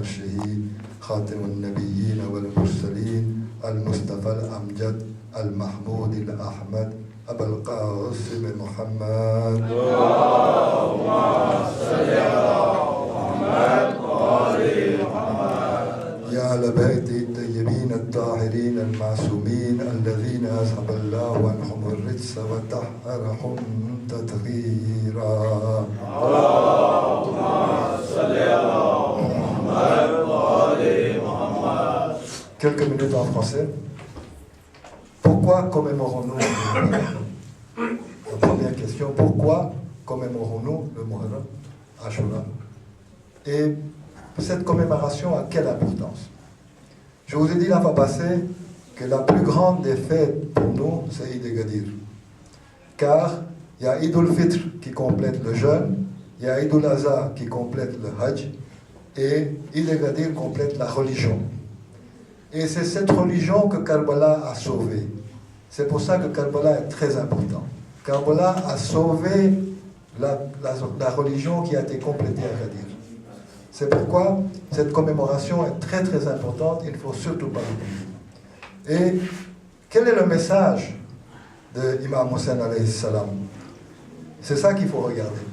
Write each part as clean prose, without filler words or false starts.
عرشه خاتم النبيين والمرسلين المصطفى الأمجد المحمود الأحمد أبا القاسم محمد. اللهم صل على محمد وآل محمد. يا آل بيت الطيبين الطاهرين المعصومين الذين أذهب الله عنهم الرجس وطهرهم تطهيرا. اللهم صل على محمد وآل محمد. Quelques minutes en français. Pourquoi commémorons-nous le Muharram? La première question, pourquoi commémorons-nous le Muharram, Ashura? Et cette commémoration a quelle importance? Je vous ai dit la fois passée que la plus grande des fêtes pour nous, c'est Eid el-Gadir. Car il y a Eid al-Fitr qui complète le jeûne, il y a Eid al-Adha qui complète le Hajj, et Eid el-Gadir complète la religion. Et c'est cette religion que Karbala a sauvée. C'est pour ça que Karbala est très important. Karbala a sauvé la religion qui a été complétée à Gadir. C'est pourquoi cette commémoration est très très importante, il ne faut surtout pas l'oublier. Et quel est le message de Imam Hussein alayhi salam? C'est ça qu'il faut regarder.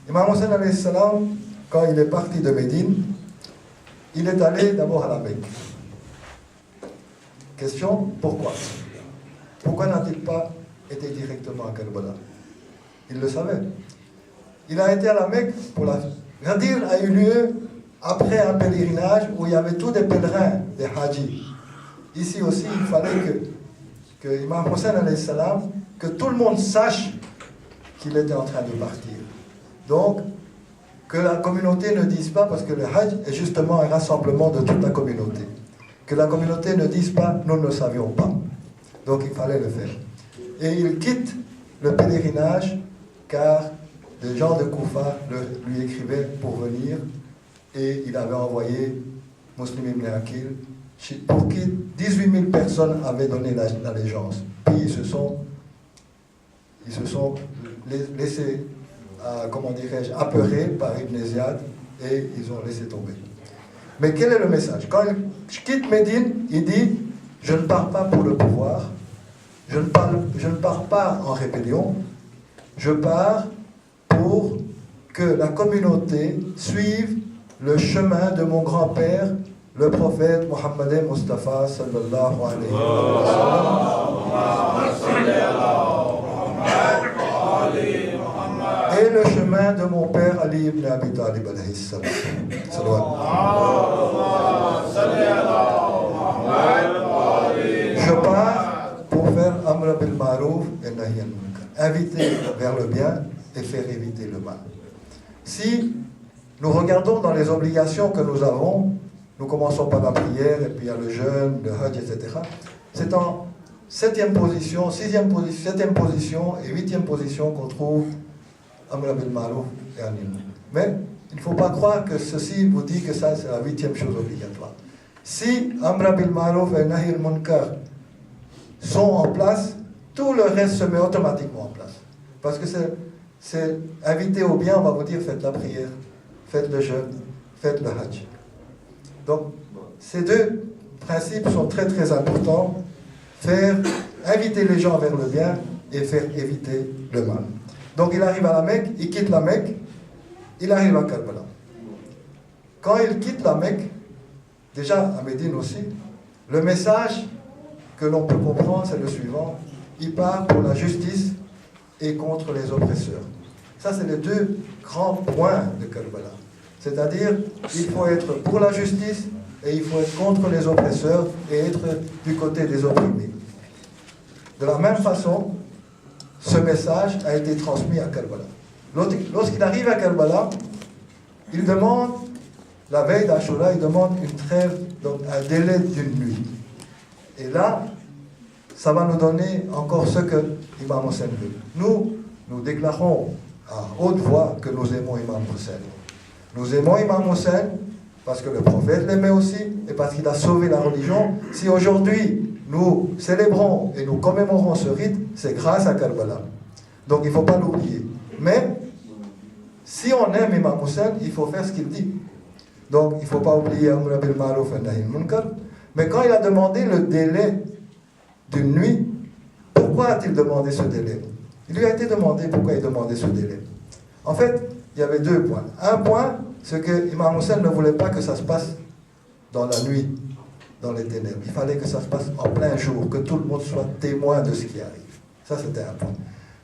Imam Hussein alayhi salam, quand il est parti de Médine, il est allé d'abord à la Mecque. Question, pourquoi? Pourquoi n'a-t-il pas été directement à Karbala? Il le savait. Il a été à la Mecque pour la... Gadir a eu lieu après un pèlerinage où il y avait tous des pèlerins, des hajis. Ici aussi, il fallait que Imam Hussein alayhi salam, que tout le monde sache qu'il était en train de partir. Donc, que la communauté ne dise pas, parce que le hajj est justement un rassemblement de toute la communauté. Que la communauté ne dise pas, nous ne savions pas. Donc il fallait le faire. Et il quitte le pèlerinage car des gens de Koufa lui écrivaient pour venir et il avait envoyé Muslim ibn Aqil pour qui 18 000 personnes avaient donné l'allégeance. Puis ils se sont laissés, comment dirais-je, apeurés par Ibn Ziyad et ils ont laissé tomber. Mais quel est le message? Quand il quitte Médine, il dit, je ne pars pas pour le pouvoir, je ne pars pas en rébellion, je pars pour que la communauté suive le chemin de mon grand-père, le prophète Mohammed Mustafa sallallahu alayhi wa sallam. Et le chemin de mon père Ali ibn Abi Talib alayhi salam. Je pars pour faire Amr bil Ma'ruf et Nahy al-Munkar. Inviter vers le bien et faire éviter le mal. Si nous regardons dans les obligations que nous avons, nous commençons par la prière et puis il y a le jeûne, le hajj, etc. C'est en 7e position, 6e position, 7e position et 8e position qu'on trouve Amr bil Ma'ruf et Nahy al-Munkar. Mais il ne faut pas croire que ceci vous dit que ça c'est la 8e chose obligatoire. Si Amr bil Ma'ruf et Nahy al-Munkar sont en place, tout le reste se met automatiquement en place. Parce que c'est inviter au bien, on va vous dire faites la prière, faites le jeûne, faites le hajj. Donc ces deux principes sont très très importants. Inviter les gens vers le bien et faire éviter le mal. Donc il arrive à la Mecque, il quitte la Mecque, il arrive à Karbala. Quand il quitte la Mecque, déjà à Médine aussi, le message que l'on peut comprendre, c'est le suivant. Il part pour la justice et contre les oppresseurs. Ça, c'est les deux grands points de Karbala. C'est-à-dire, il faut être pour la justice et il faut être contre les oppresseurs et être du côté des opprimés. De la même façon, ce message a été transmis à Karbala. Lorsqu'il arrive à Karbala, il demande, la veille d'Ashura, il demande une trêve, donc un délai d'une nuit. Et là, ça va nous donner encore ce que Imam Hussein veut. Nous déclarons à haute voix que nous aimons Imam Hussein. Nous aimons Imam Hussein parce que le prophète l'aimait aussi et parce qu'il a sauvé la religion. Si aujourd'hui nous célébrons et nous commémorons ce rite, c'est grâce à Karbala. Donc il ne faut pas l'oublier. Mais si on aime Imam Hussein, il faut faire ce qu'il dit. Donc, il ne faut pas oublier Amr bil Ma'ruf wa Nahy anil Munkar. Mais quand il a demandé le délai d'une nuit, pourquoi a-t-il demandé ce délai? Il lui a été demandé pourquoi il demandait ce délai. En fait, il y avait deux points. Un point, c'est que Imam Hussein ne voulait pas que ça se passe dans la nuit, dans les ténèbres. Il fallait que ça se passe en plein jour, que tout le monde soit témoin de ce qui arrive. Ça, c'était un point.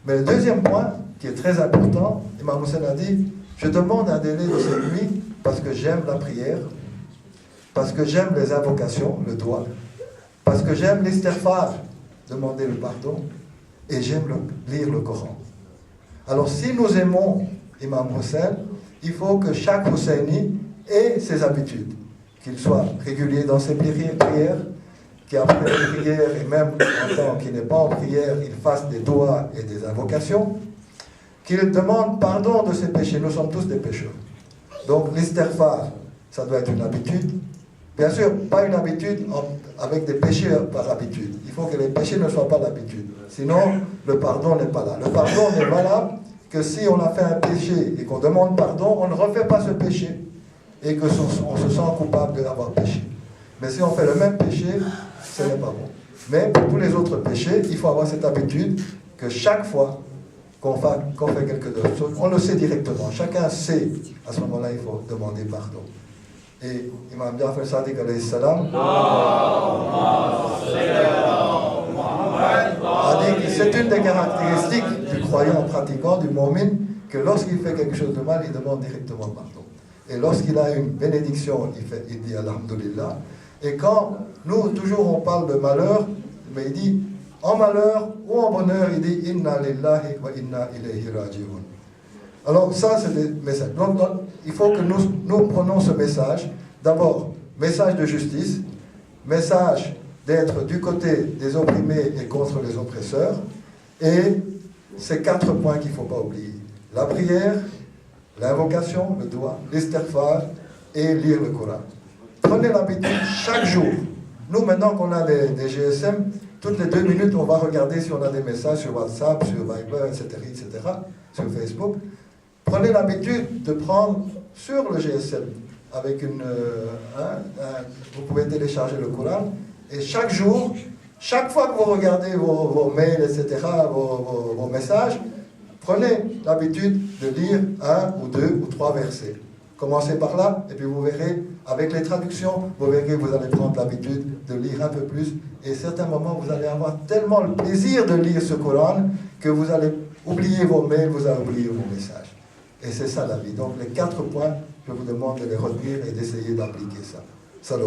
Mais le deuxième point, qui est très important, Imam Hussein a dit, je demande un délai de cette nuit parce que j'aime la prière, parce que j'aime les invocations, le doigt, parce que j'aime l'istighfar, demander le pardon, et j'aime lire le Coran. Alors si nous aimons Imam Hussein, il faut que chaque Husseini ait ses habitudes, qu'il soit régulier dans ses prières, qu'après les prières, et même en temps qu'il n'est pas en prière, il fasse des doigts et des invocations, qu'il demande pardon de ses péchés. Nous sommes tous des pécheurs. Donc l'istighfar, ça doit être une habitude. Bien sûr, pas une habitude avec des péchés par habitude. Il faut que les péchés ne soient pas l'habitude. Sinon, le pardon n'est pas là. Le pardon n'est valable que si on a fait un péché et qu'on demande pardon, on ne refait pas ce péché et qu'on se sent coupable d'avoir péché. Mais si on fait le même péché, ce n'est pas bon. Mais pour tous les autres péchés, il faut avoir cette habitude que chaque fois qu'on fait quelque chose, on le sait directement. Chacun sait, à ce moment-là, il faut demander pardon. Et Imam Ja'far Sadiq alayhi salam a dit que c'est une des caractéristiques du croyant pratiquant, du mu'min, que lorsqu'il fait quelque chose de mal, il demande directement pardon. Et lorsqu'il a une bénédiction, il dit Alhamdulillah. Et quand nous, toujours on parle de malheur, mais il dit en malheur ou en bonheur, il dit Inna lillahi wa inna ilayhi raji'un. Alors ça, c'est des messages. Donc, il faut que nous prenions ce message. D'abord, message de justice, message d'être du côté des opprimés et contre les oppresseurs. Et ces 4 points qu'il ne faut pas oublier. La prière, l'invocation, le doigt, l'istighfar et lire le Coran. Prenez l'habitude chaque jour. Nous, maintenant qu'on a des GSM, toutes les 2 minutes, on va regarder si on a des messages sur WhatsApp, sur Viber, etc., sur Facebook. Prenez l'habitude de prendre sur le GSM, avec vous pouvez télécharger le Coran, et chaque jour, chaque fois que vous regardez vos mails, etc., vos messages, prenez l'habitude de lire 1 ou 2 ou 3 versets. Commencez par là, et puis vous verrez, avec les traductions, vous verrez, vous allez prendre l'habitude de lire un peu plus, et à certains moments, vous allez avoir tellement le plaisir de lire ce Coran, que vous allez oublier vos mails, vous allez oublier vos messages. Et c'est ça la vie. Donc les 4 points, je vous demande de les retenir et d'essayer d'appliquer ça. Salut.